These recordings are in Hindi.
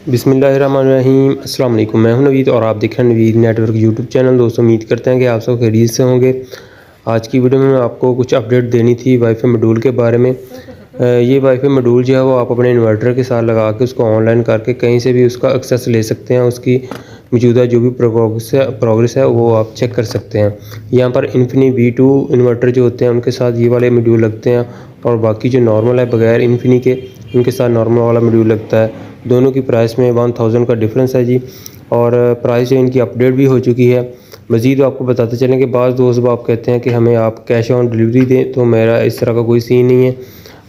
बिस्मिल्लाहिर्रहमानिर्रहीम। अस्सलाम वालेकुम। मैं हूं नवीद और आप देख रहे हैं नवीद नेटवर्क यूट्यूब चैनल। दोस्तों, उम्मीद करते हैं कि आप सब खैरियत से होंगे। आज की वीडियो में आपको कुछ अपडेट देनी थी वाईफाई मॉड्यूल के बारे में। ये वाईफाई मॉड्यूल जो है वो आप अपने इन्वर्टर के साथ लगा के उसको ऑनलाइन करके कहीं से भी उसका एक्सेस ले सकते हैं। उसकी मौजूदा जो भी प्रोग्रेस है वो आप चेक कर सकते हैं। यहाँ पर इन्फिनी V2 इन्वर्टर जो होते हैं उनके साथ ये वाले मॉड्यूल लगते हैं और बाकी जो नॉर्मल है बगैर इन्फिनी के उनके साथ नॉर्मल वाला मॉड्यूल लगता है। दोनों की प्राइस में 1000 का डिफरेंस है जी। और प्राइस जो इनकी अपडेट भी हो चुकी है। मज़ीद आपको बताते चलें कि बाज़ दोस्त आप कहते हैं कि हमें आप कैश ऑन डिलीवरी दें, तो मेरा इस तरह का कोई सीन नहीं है।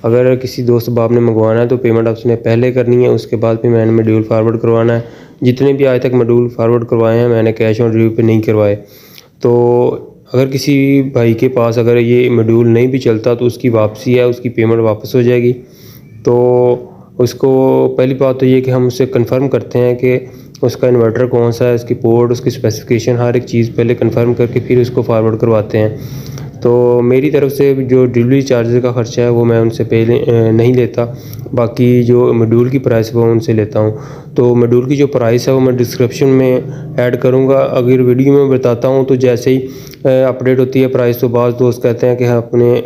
अगर किसी दोस्त बाप ने मंगवाना है तो पेमेंट आपने पहले करनी है, उसके बाद फिर मैंने मॉड्यूल फारवर्ड करवाना है। जितने भी आज तक मॉड्यूल फारवर्ड करवाए हैं मैंने कैश ऑन डिलीवरी पे नहीं करवाए। तो अगर किसी भाई के पास अगर ये मॉड्यूल नहीं भी चलता तो उसकी वापसी है, उसकी पेमेंट वापस हो जाएगी। तो उसको पहली बात तो ये कि हम उससे कंफर्म करते हैं कि उसका इन्वर्टर कौन सा है, उसकी पोर्ट, उसकी स्पेसिफिकेशन, हर एक चीज़ पहले कंफर्म करके फिर उसको फारवर्ड करवाते हैं। तो मेरी तरफ से जो डिलीवरी चार्जेस का ख़र्चा है वो मैं उनसे पहले नहीं लेता। बाकी जो मॉड्यूल की प्राइस है वो उनसे लेता हूँ। तो मॉड्यूल की जो प्राइस है वो मैं डिस्क्रिप्शन में ऐड करूँगा। अगर वीडियो में बताता हूँ तो जैसे ही अपडेट होती है प्राइस तो बाज़ दोस्त कहते हैं कि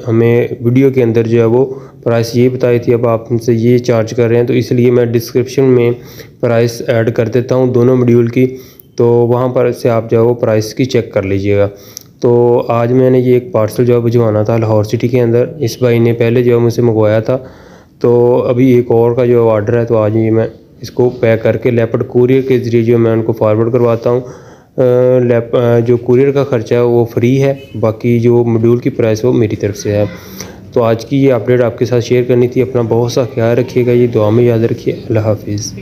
हमें वीडियो के अंदर जो है वो प्राइस ये बताई थी, अब आप हमसे ये चार्ज कर रहे हैं। तो इसलिए मैं डिस्क्रिप्शन में प्राइस ऐड कर देता हूँ दोनों मॉड्यूल की, तो वहाँ पर से आप जो है वो प्राइस की चेक कर लीजिएगा। तो आज मैंने ये एक पार्सल जो है भिजवाना था लाहौर सिटी के अंदर। इस भाई ने पहले जो है मुझसे मंगवाया था, तो अभी एक और का जो ऑर्डर है तो आज ये मैं इसको पैक करके लेपर्ड कुरियर के ज़रिए जो मैं उनको फॉरवर्ड करवाता हूँ। जो कुरियर का ख़र्चा है वो फ्री है, बाकी जो मॉड्यूल की प्राइस वो मेरी तरफ से है। तो आज की ये अपडेट आपके साथ शेयर करनी थी। अपना बहुत सा ख्याल रखिएगा, ये दुआ में याद रखिए। अल्लाह हाफिज़।